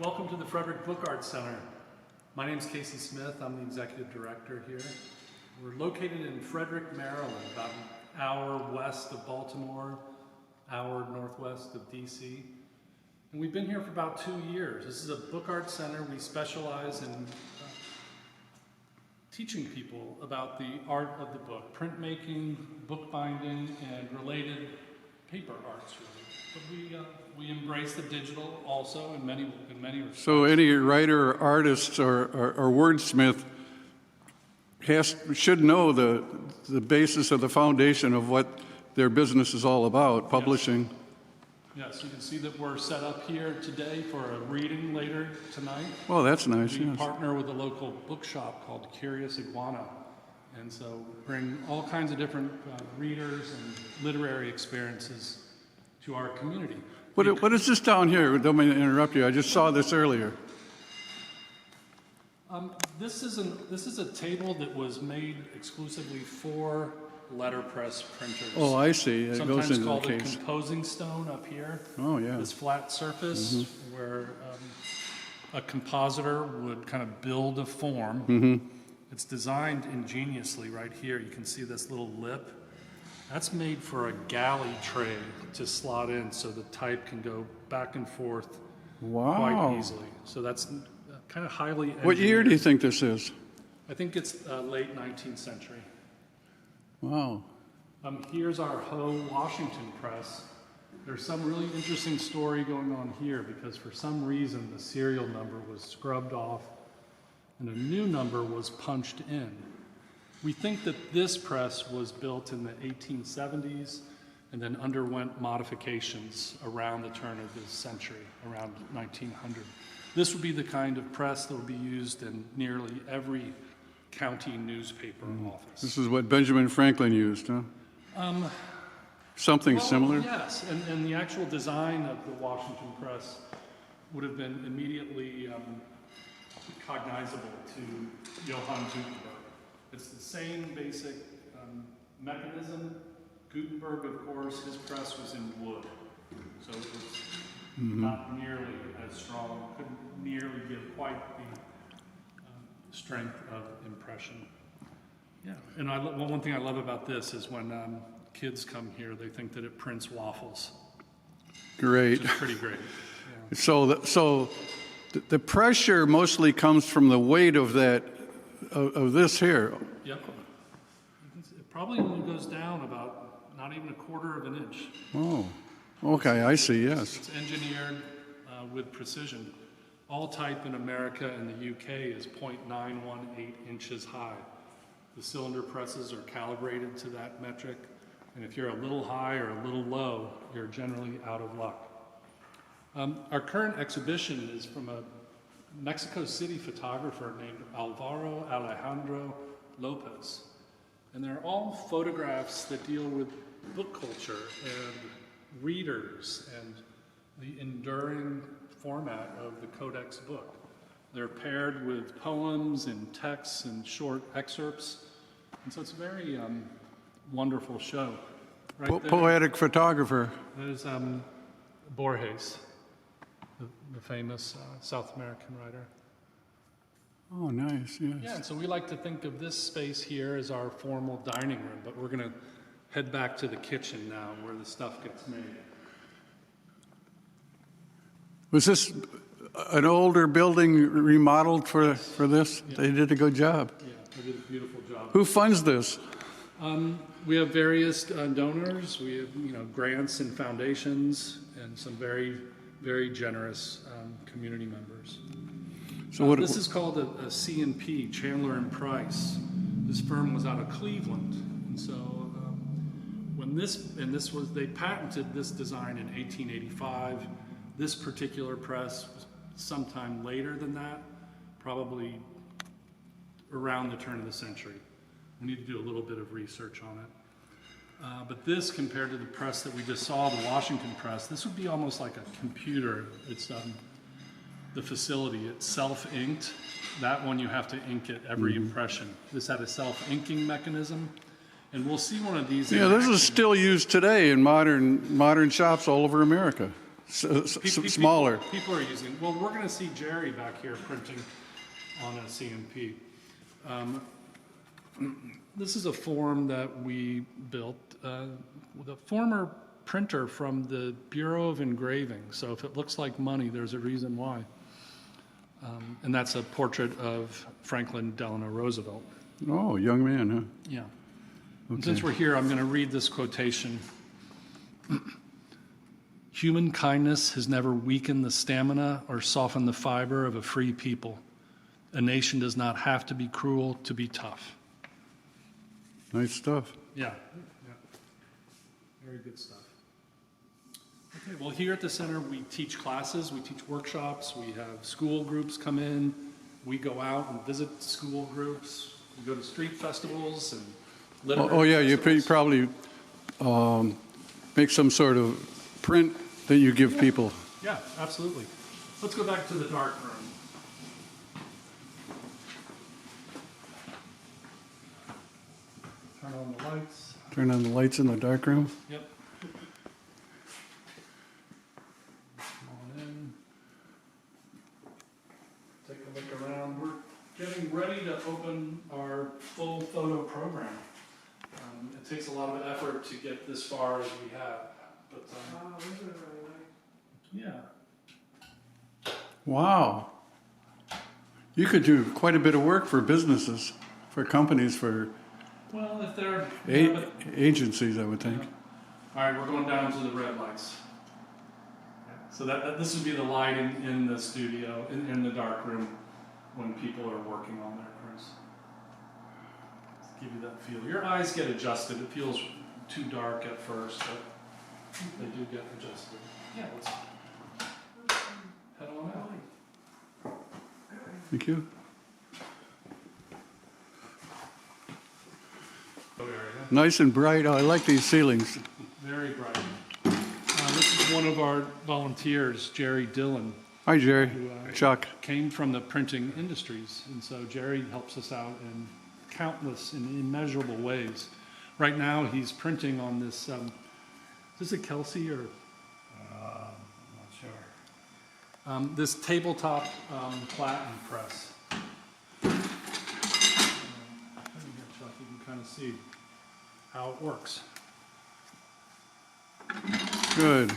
Welcome to the Fredrick Book Art Center. My name is Casey Smith. I'm the executive director here. We're located in Fredrick, Maryland, about an hour west of Baltimore, hour northwest of DC. And we've been here for about 2 years. This is a book art center. We specialize in teaching people about the art of the book, printmaking, bookbinding, and related paper arts, really. But we embrace the digital also in many respects. So any writer or artist or wordsmith should know the basis of the foundation of what their business is all about, publishing. Yes, you can see that we're set up here today for a reading later tonight. Oh, that's nice. We Yes. partner with a local bookshop called Curious Iguana. And so bring all kinds of different readers and literary experiences to our community. What is this down here? Don't mean to interrupt you. I just saw this earlier. This is a table that was made exclusively for letterpress printers. Oh, I see. It Sometimes goes into called the a case. composing stone up here. Oh, yeah. This flat surface where a compositor would kind of build a form. It's designed ingeniously right here. You can see this little lip. That's made for a galley tray to slot in so the type can go back and forth quite easily. So that's kind of highly engineered. What year do you think this is? I think it's late 19th century. Wow. Here's our Ho Washington press. There's some really interesting story going on here because for some reason the serial number was scrubbed off and a new number was punched in. We think that this press was built in the 1870s and then underwent modifications around the turn of this century, around 1900. This would be the kind of press that would be used in nearly every county newspaper office. This is what Benjamin Franklin used, huh? Something similar? Yes, and the actual design of the Washington press would have been immediately cognizable to Johann Gutenberg. It's the same basic mechanism. Gutenberg, of course, his press was in wood, so it was not nearly as strong, couldn't nearly give quite the strength of impression. Yeah, and one thing I love about this is when kids come here, they think that it prints waffles. Great. Which is pretty great. Yeah. So the pressure mostly comes from the weight of of this here. Yep. It probably only goes down about not even a quarter of an inch. Oh, okay, I see, yes. It's engineered with precision. All type in America and the UK is 0.918 inches high. The cylinder presses are calibrated to that metric, and if you're a little high or a little low, you're generally out of luck. Our current exhibition is from a Mexico City photographer named Alvaro Alejandro Lopez. And they're all photographs that deal with book culture and readers and the enduring format of the codex book. They're paired with poems and texts and short excerpts. And so it's a very wonderful show. Right there, Poetic photographer. there's Borges, the famous South American writer. Oh, nice, yes. Yeah, and so we like to think of this space here as our formal dining room, but we're going to head back to the kitchen now where the stuff gets made. Was this an older building remodeled for this? Yeah. They did a good job. Yeah, they did a beautiful job. Who funds this? We have various donors. We have grants and foundations and some very, very generous community members. So this is called a C&P, Chandler and Price. This firm was out of Cleveland, and so they patented this design in 1885. This particular press was sometime later than that, probably around the turn of the century. We need to do a little bit of research on it. But this, compared to the press that we just saw, the Washington press, this would be almost like a computer. It's the facility, it's self-inked. That one you have to ink it every impression. This had a self-inking mechanism, and we'll see one of these. Yeah, this is still used today in modern shops all over America. smaller. People are using, well, we're going to see Jerry back here printing on a CMP. This is a form that we built with a former printer from the Bureau of Engraving. So if it looks like money, there's a reason why. And that's a portrait of Franklin Delano Roosevelt. Oh, young man, huh? Yeah. Okay. And since we're here, I'm going to read this quotation. Human kindness has never weakened the stamina or softened the fiber of a free people. A nation does not have to be cruel to be tough. Nice stuff. Yeah. Very good stuff. Okay, well, here at the center, we teach classes, we teach workshops, we have school groups come in, we go out and visit school groups, we go to street festivals and literary Yeah, you festivals. probably make some sort of print that you give people. Yeah, absolutely. Let's go back to the dark room. Turn on the lights. Turn on the lights in the dark room. Yep. Come on in. Take a look around. We're getting ready to open our full photo program. It takes a lot of effort to get this far as we have, but yeah. Wow. You could do quite a bit of work for businesses, for companies, for Well, if they're agencies, I would think. All right, we're going down to the red lights. So this would be the lighting in the studio, in the dark room, when people are working on their prints. Just give you that feel. Your eyes get adjusted. It feels too dark at first, but they do get adjusted. Yeah, let's head on out. Thank you. Nice and bright. Oh, I like these ceilings. Very bright. This is one of our volunteers, Jerry Dillon, Hi, Jerry. who Chuck. came from the printing industries. And so Jerry helps us out in countless and immeasurable ways. Right now, he's printing on this, is this a Kelsey or? I'm not sure. This tabletop platen press. Chuck, you can kind of see how it works. Good.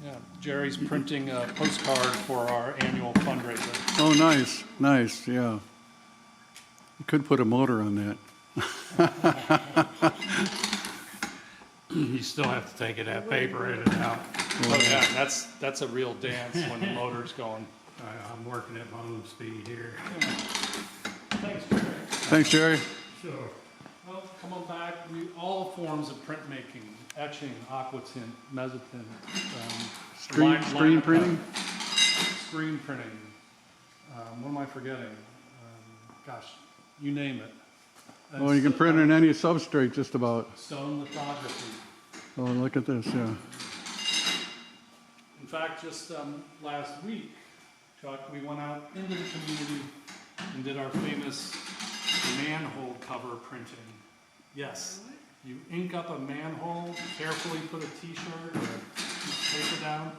Yeah, Jerry's printing a postcard for our annual fundraiser. Oh, nice. Nice, yeah. You could put a motor on that. You still have to take it out, paper in and out. Oh yeah, that's a real dance when the motor's going. I'm working at my own speed here. Thanks, Jerry. Thanks, Jerry. Sure. Well, come on back. All forms of printmaking, etching, aquatint, mezzotint, Screen printing? screen printing. What am I forgetting? Gosh, you name it. Oh, you can print on any substrate just about. Stone lithography. Oh, look at this, yeah. In fact, just last week, Chuck, we went out into the community and did our famous manhole cover printing. Yes, you ink up a manhole, carefully put a t-shirt or a piece of paper down,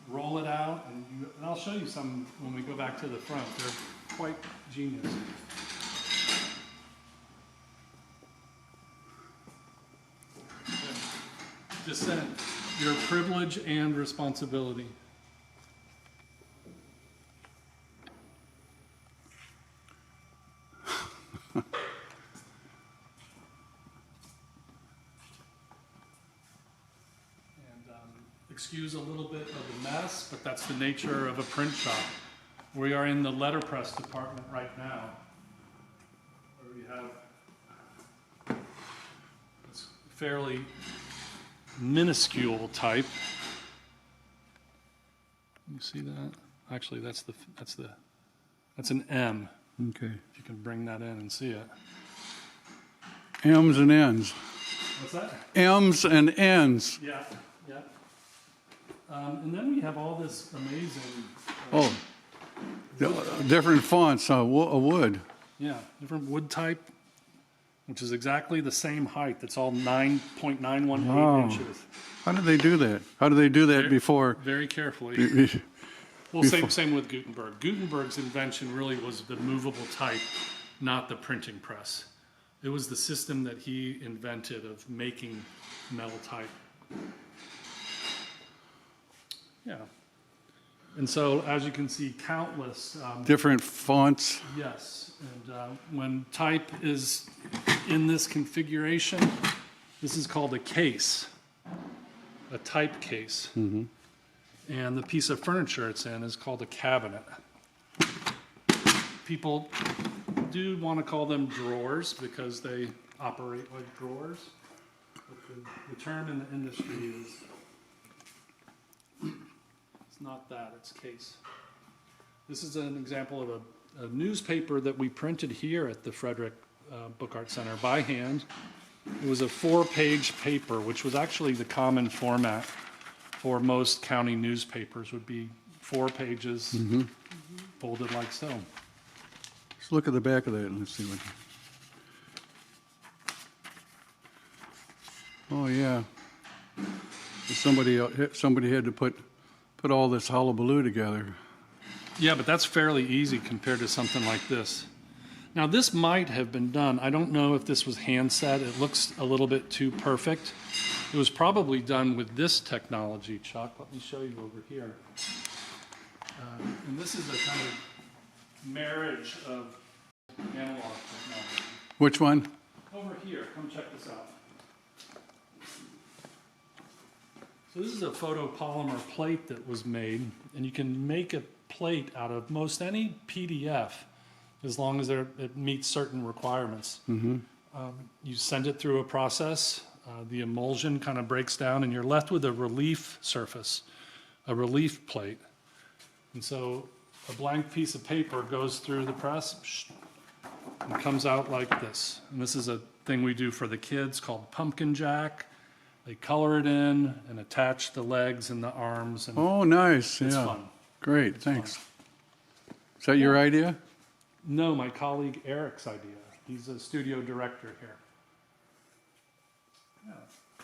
roll it out, and I'll show you some when we go back to the front. They're quite genius. Descent, your privilege and responsibility. Excuse a little bit of the mess, but that's the nature of a print shop. We are in the letterpress department right now, where we have this fairly minuscule type. You see that? Actually, that's an M. Okay. If you can bring that in and see it. M's and N's. What's that? M's and N's. Yeah, yeah. And then we have all this amazing. Oh, different fonts, wood. Yeah, different wood type. which is exactly the same height. It's all 9.918 Wow. inches. How did they do that? How did they do that before? Very carefully. Well, same with Gutenberg. Gutenberg's invention really was the movable type, not the printing press. It was the system that he invented of making metal type. Yeah. And so, as you can see, countless. Different fonts. Yes. And when type is in this configuration, this is called a case, a type case. Mm-hmm. And the piece of furniture it's in is called a cabinet. People do want to call them drawers because they operate like drawers. But the term in the industry is, it's not that, it's case. This is an example of a newspaper that we printed here at the Fredrick Book Art Center by hand. It was a 4-page paper, which was actually the common format for most county newspapers, would be 4 pages folded like so. Let's look at the back of that and let's see what. Oh yeah. Somebody had to put all this hullabaloo together. Yeah, but that's fairly easy compared to something like this. Now, this might have been done. I don't know if this was hand set. It looks a little bit too perfect. It was probably done with this technology, Chuck. Let me show you over here. And this is a kind of marriage of analog technology. Which one? Over here, come check this out. So this is a photopolymer plate that was made, and you can make a plate out of most any PDF as long as it meets certain requirements. Mm-hmm. You send it through a process, the emulsion kind of breaks down, and you're left with a relief surface, a relief plate. And so a blank piece of paper goes through the press and comes out like this. And this is a thing we do for the kids called pumpkin jack. They color it in and attach the legs and the arms. And oh, nice. it's yeah. fun. Great, It's thanks. fun. Is that your idea? No, my colleague Eric's idea. He's a studio director here. Yeah.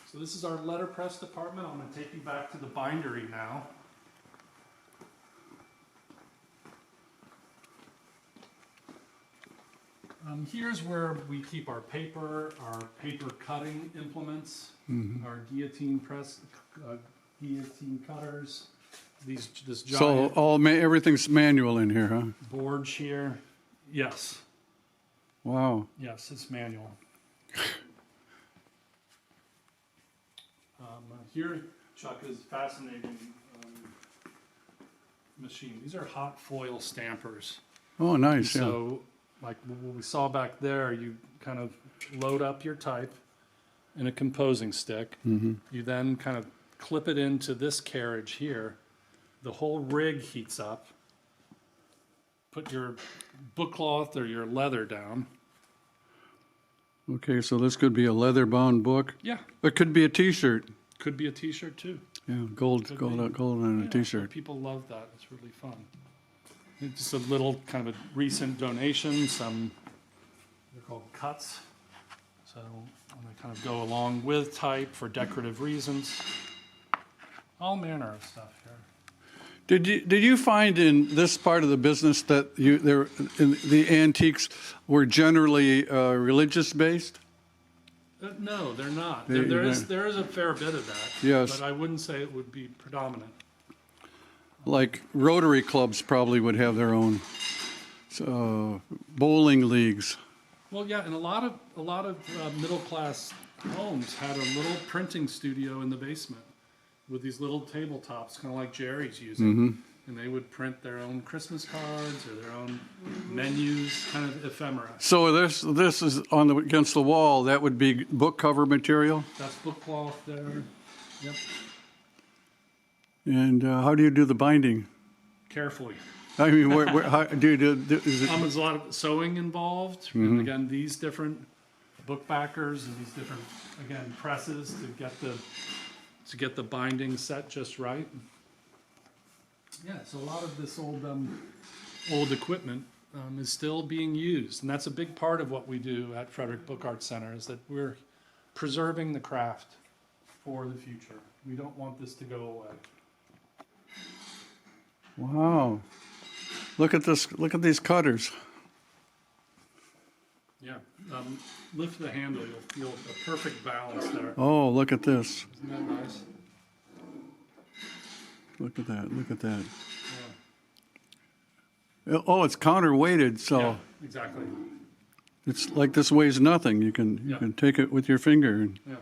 So this is our letterpress department. I'm going to take you back to the bindery now. Here's where we keep our paper cutting implements, our guillotine press, guillotine cutters. This giant So everything's manual in here, huh? board here. Yes. Wow. Yes, it's manual. Here, Chuck, is a fascinating machine. These are hot foil stampers. Oh, nice. Yeah. So, like what we saw back there, you kind of load up your type in a composing stick. Mm-hmm. You then kind of clip it into this carriage here. The whole rig heats up. Put your book cloth or your leather down. Okay, so this could be a leather-bound book. Yeah. It could be a T-shirt. Could be a T-shirt too. Yeah, gold on a Yeah, T-shirt. People love that. It's really fun. It's just a little kind of a recent donation. They're called cuts. So they kind of go along with type for decorative reasons. All manner of stuff here. Did you find in this part of the business that the antiques were generally religious based? No, they're not. They- There is a fair bit of that. Yes. But I wouldn't say it would be predominant. Like Rotary clubs probably would have their own bowling leagues. Well, yeah, and a lot of middle class homes had a little printing studio in the basement with these little tabletops, kind of like Jerry's using, Mm-hmm. and they would print their own Christmas cards or their own menus, kind of ephemera. So this is against the wall. That would be book cover material. That's book cloth there. Yep. And how do you do the binding? Carefully. I mean, how do you do? Is it, There's a lot of sewing involved, and again, these different book backers and these different, again, presses to get the binding set just right. Yeah, so a lot of this old equipment is still being used. And that's a big part of what we do at Fredrick Book Art Center, is that we're preserving the craft for the future. We don't want this to go away. Wow. Look at this, look at these cutters. Yeah, lift the handle, you'll feel a perfect balance there. Oh, look at this. Isn't that nice? Look at that, look at that. Yeah. Oh, it's counterweighted, so Yeah, exactly. it's like this weighs nothing. You Yeah. can take it with your finger and Yeah.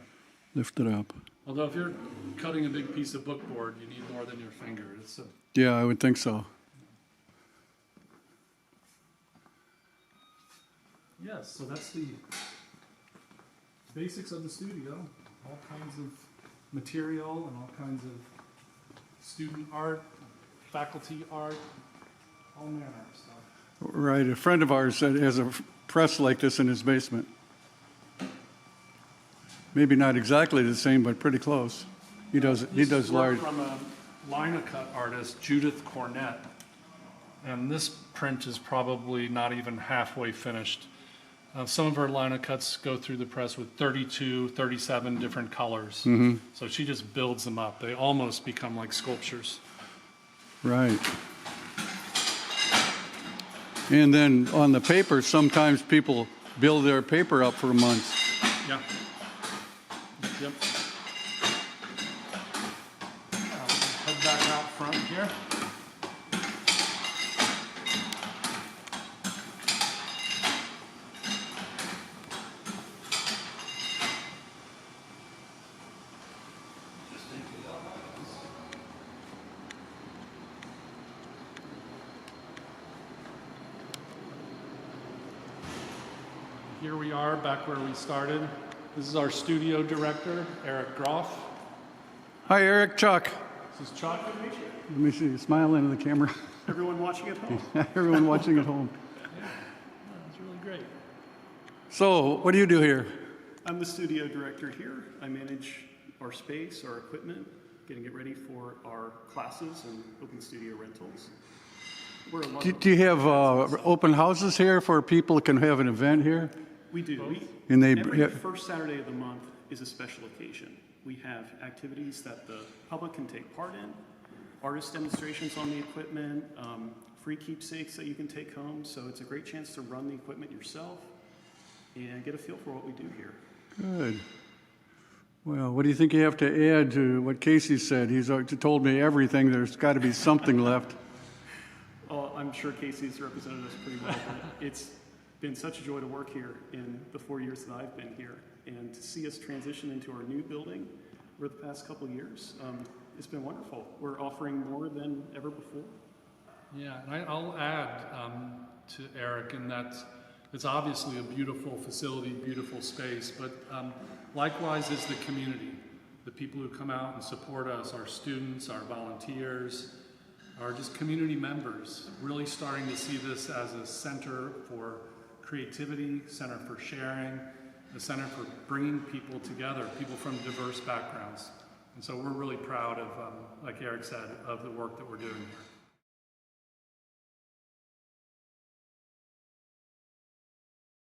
lift it up. Although if you're cutting a big piece of bookboard, you need more than your finger. It's a, Yeah, I would think so. yes, so that's the basics of the studio. All kinds of material and all kinds of student art, faculty art, all manner of stuff. Right, a friend of ours has a press like this in his basement. Maybe not exactly the same, but pretty close. He does This is work large. from a linocut artist, Judith Cornett, and this print is probably not even halfway finished. Some of her linocuts go through the press with 32, 37 different colors. So she just builds them up. They almost become like sculptures. Right. And then on the paper, sometimes people build their paper up for months. Yeah. Yep. Head back out front here. Here we are back where we started. This is our studio director, Eric Groff. Hi, Eric, Chuck. This is Chuck. Let me see you smile into the camera. Everyone watching at home. Everyone watching at home. That's really great. So, what do you do here? I'm the studio director here. I manage our space, our equipment, getting it ready for our classes and open studio rentals. We're a lot Do you have open houses here for people who can have an event here? We do. And they Every yeah, first Saturday of the month is a special occasion. We have activities that the public can take part in, artist demonstrations on the equipment, free keepsakes that you can take home. So it's a great chance to run the equipment yourself and get a feel for what we do here. Good. Well, what do you think you have to add to what Casey said? He's told me everything. There's got to be something left. Well, I'm sure Casey's represented us pretty well, but it's been such a joy to work here in the 4 years that I've been here, and to see us transition into our new building over the past couple of years, it's been wonderful. We're offering more than ever before. Yeah, and I'll add to Eric in that it's obviously a beautiful facility, beautiful space, but likewise is the community. The people who come out and support us, our students, our volunteers, are just community members, really starting to see this as a center for creativity, center for sharing, a center for bringing people together, people from diverse backgrounds. And so we're really proud of, like Eric said, of the work that we're doing here.